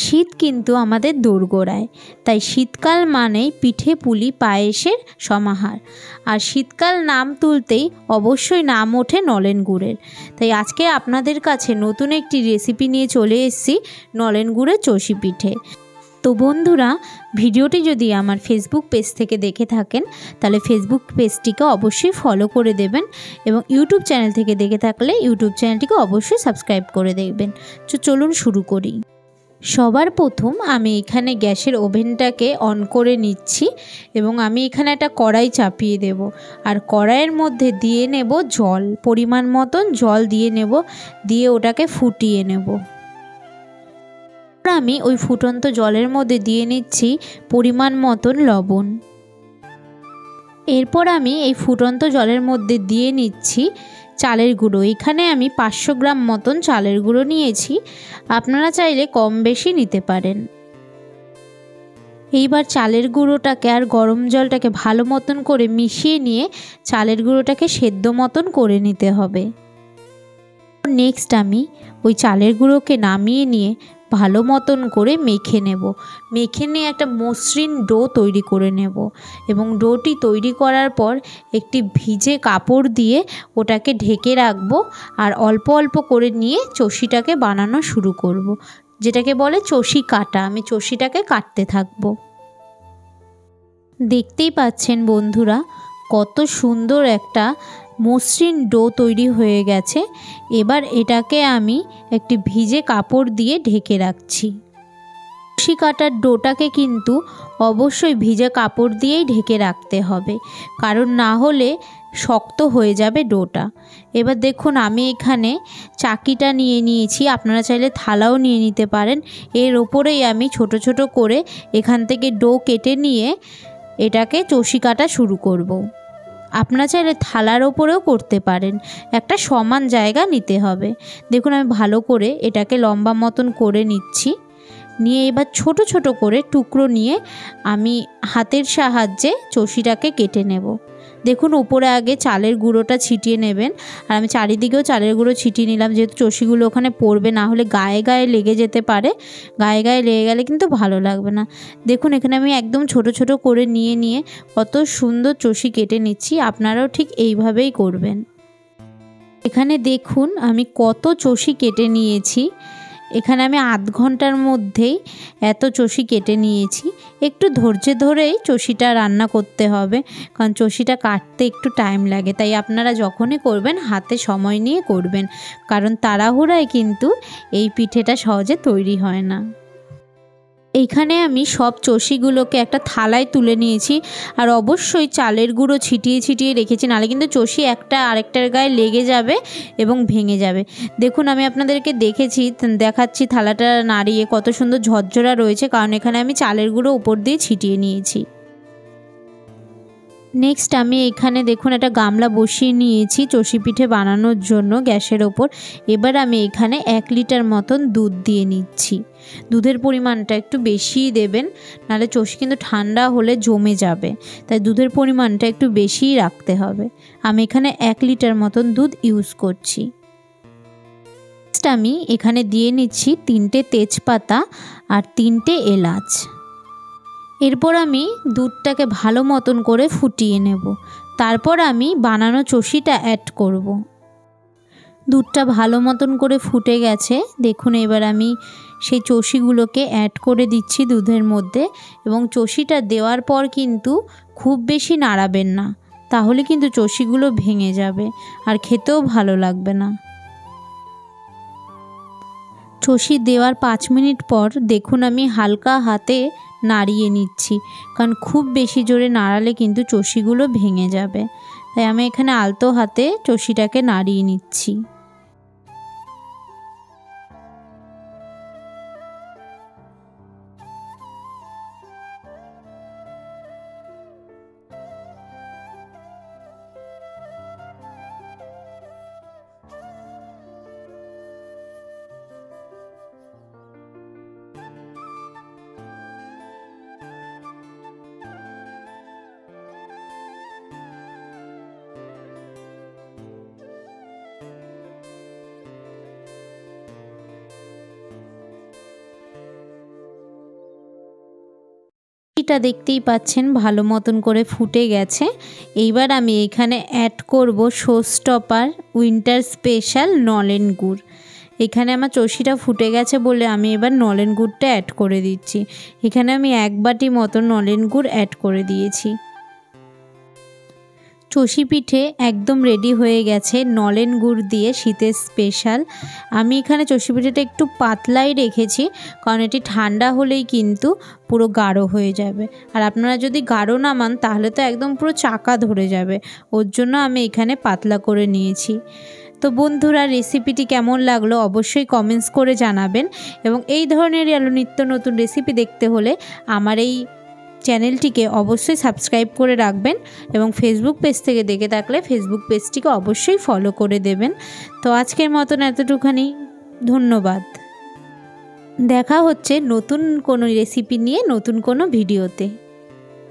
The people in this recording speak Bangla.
শীত কিন্তু আমাদের দোরগোড়ায়, তাই শীতকাল মানেই পিঠে পুলি পায়েসের সমাহার। আর শীতকাল নাম তুলতেই অবশ্যই নাম ওঠে নলেন গুড়ের। তাই আজকে আপনাদের কাছে নতুন একটি রেসিপি নিয়ে চলে এসেছি, নলেন গুড়ের চষি পিঠে। তো বন্ধুরা, ভিডিওটি যদি আমার ফেসবুক পেজ থেকে দেখে থাকেন তাহলে ফেসবুক পেজটিকে অবশ্যই ফলো করে দেবেন, এবং ইউটিউব চ্যানেল থেকে দেখে থাকলে ইউটিউব চ্যানেলটিকে অবশ্যই সাবস্ক্রাইব করে দেখবেন। তো চলুন শুরু করি। সবার প্রথম আমি এখানে গ্যাসের ওভেনটাকে অন করে নিচ্ছি, এবং আমি এখানে একটা কড়াই চাপিয়ে দেব। আর কড়াইয়ের মধ্যে দিয়ে নেব জল, পরিমাণ মতন জল দিয়ে নেব, দিয়ে ওটাকে ফুটিয়ে নেব। আমি ওই ফুটন্ত জলের মধ্যে দিয়ে নিচ্ছি পরিমাণ মতন লবণ। এরপর আমি এই ফুটন্ত জলের মধ্যে দিয়ে নিচ্ছি চালের গুঁড়ো। এখানে আমি 500 গ্রাম মতন চালের গুঁড়ো নিয়েছি, আপনারা চাইলে কম বেশি নিতে পারেন। এইবার চালের গুঁড়োটাকে আর গরম জলটাকে ভালো মতন করে মিশিয়ে নিয়ে চালের গুঁড়োটাকে সেদ্ধ মতন করে নিতে হবে। নেক্সট আমি ওই চালের গুঁড়োকে নামিয়ে নিয়ে ভালো মতন করে মেখে নেব। মেখে নিয়ে একটা মসৃণ ডো তৈরি করে নেব, এবং ডোটি তৈরি করার পর একটি ভিজে কাপড় দিয়ে ওটাকে ঢেকে রাখবো। আর অল্প অল্প করে নিয়ে চষিটাকে বানানো শুরু করব, যেটাকে বলে চষি কাটা। আমি চষিটাকে কাটতে থাকব। দেখতেই পাচ্ছেন বন্ধুরা, কত সুন্দর একটা মসৃণ ডো তৈরি হয়ে গেছে। এবার এটাকে আমি একটি ভিজে কাপড় দিয়ে ঢেকে রাখছি। চষি কাটার ডোটাকে কিন্তু অবশ্যই ভিজে কাপড় দিয়েই ঢেকে রাখতে হবে, কারণ না হলে শক্ত হয়ে যাবে ডোটা। এবার দেখুন, আমি এখানে চাকিটা নিয়ে নিয়েছি, আপনারা চাইলে থালাও নিয়ে নিতে পারেন। এর ওপরেই আমি ছোট ছোট করে এখান থেকে ডো কেটে নিয়ে এটাকে চষি কাটা শুরু করব। আপনারা চাইলে থালার ওপরেও করতে পারেন, একটা সমান জায়গা নিতে হবে। দেখুন, আমি ভালো করে এটাকে লম্বা মতন করে নিচ্ছি। নিয়ে এবার ছোট ছোট করে টুকরো নিয়ে আমি হাতের সাহায্যে চষিটাকে কেটে নেব। দেখুন, উপরে আগে চালের গুঁড়োটা ছিটিয়ে নেবেন, আর আমি চারিদিকেও চালের গুঁড়ো ছিটিয়ে নিলাম, যেহেতু চষিগুলো ওখানে পড়বে, না হলে গায়ে গায়ে লেগে যেতে পারে। গায়ে গায়ে লেগে গেলে কিন্তু ভালো লাগবে না। দেখুন, এখানে আমি একদম ছোট ছোট করে নিয়ে কত সুন্দর চষি কেটে নিচ্ছি। আপনারাও ঠিক এইভাবেই করবেন। এখানে দেখুন আমি কত চষি কেটে নিয়েছি। এখানে আমি আধ ঘন্টার মধ্যেই এত চষি কেটে নিয়েছি। একটু ধৈর্য ধরেই চষিটা রান্না করতে হবে, কারণ চষিটা কাটতে একটু টাইম লাগে। তাই আপনারা যখনই করবেন হাতে সময় নিয়ে করবেন, কারণ তাড়াহুড়ায় কিন্তু এই পিঠেটা সহজে তৈরি হয় না। এইখানে আমি সব চষিগুলোকে একটা থালায় তুলে নিয়েছি, আর অবশ্যই চালের গুঁড়ো ছিটিয়ে ছিটিয়ে রেখেছি, নাহলে কিন্তু চষি একটা আরেকটার গায়ে লেগে যাবে এবং ভেঙে যাবে। দেখুন, আমি আপনাদেরকে দেখাচ্ছি থালাটা নাড়িয়ে কত সুন্দর ঝরঝরা রয়েছে, কারণ এখানে আমি চালের গুঁড়ো উপর দিয়ে ছিটিয়ে নিয়েছি। নেক্সট আমি এখানে দেখুন একটা গামলা বসিয়ে নিয়েছি চষি পিঠে বানানোর জন্য গ্যাসের ওপর। এবার আমি এখানে 1 লিটার মতন দুধ দিয়ে নিচ্ছি। দুধের পরিমাণটা একটু বেশিই দেবেন, নাহলে চষি কিন্তু ঠান্ডা হলে জমে যাবে। তাই দুধের পরিমাণটা একটু বেশিই রাখতে হবে। আমি এখানে 1 লিটার মতন দুধ ইউজ করছি। নেক্সট আমি এখানে দিয়ে নিচ্ছি 3টে তেজপাতা আর 3টে এলাচ। এরপর আমি দুধটাকে ভালো মতন করে ফুটিয়ে নেব। তারপর আমি বানানো চষিটা অ্যাড করব। দুধটা ভালো মতন করে ফুটে গেছে। দেখুন, এবার আমি সেই চষিগুলোকে অ্যাড করে দিচ্ছি দুধের মধ্যে, এবং চষিটা দেওয়ার পর কিন্তু খুব বেশি নাড়াবেন না, তাহলে কিন্তু চষিগুলো ভেঙে যাবে আর খেতেও ভালো লাগবে না। চষি দেওয়ার 5 মিনিট পর দেখুন আমি হালকা হাতে নাড়িয়ে নিচ্ছি, কারণ খুব বেশি জোরে নাড়ালে কিন্তু চষিগুলো ভেঙে যাবে। তাই আমি এখানে আলতো হাতে চষিটাকে নাড়িয়ে নিচ্ছি। এটা দেখতেই পাচ্ছেন ভালো মতন করে ফুটে গেছে। এইবার আমি এখানে অ্যাড করব শোস্টপার উইন্টার স্পেশাল নলেন গুড়। এখানে আমার চষিটা ফুটে গেছে বলে আমি এবার নলেন গুড়টা অ্যাড করে দিচ্ছি। এখানে আমি 1 বাটি মতো নলেন গুড় অ্যাড করে দিয়েছি। চষি পিঠে একদম রেডি হয়ে গেছে নলেন গুড় দিয়ে শীতের স্পেশাল। আমি এখানে চষি পিঠেটা একটু পাতলাই রেখেছি, কারণ এটি ঠান্ডা হলেই কিন্তু পুরো গাঢ় হয়ে যাবে। আর আপনারা যদি গাঢ় নামান তাহলে তো একদম পুরো চাকা ধরে যাবে, ওর জন্য আমি এখানে পাতলা করে নিয়েছি। তো বন্ধুরা, রেসিপিটি কেমন লাগলো অবশ্যই কমেন্টস করে জানাবেন, এবং এই ধরনের আরও নিত্য নতুন রেসিপি দেখতে হলে আমার এই চ্যানেলটিকে অবশ্যই সাবস্ক্রাইব করে রাখবেন, এবং ফেসবুক পেজ থেকে দেখে থাকলে ফেসবুক পেজটিকে অবশ্যই ফলো করে দেবেন। তো আজকের মতন এতটুখানি, ধন্যবাদ। দেখা হচ্ছে নতুন কোনো রেসিপি নিয়ে নতুন কোনো ভিডিওতে।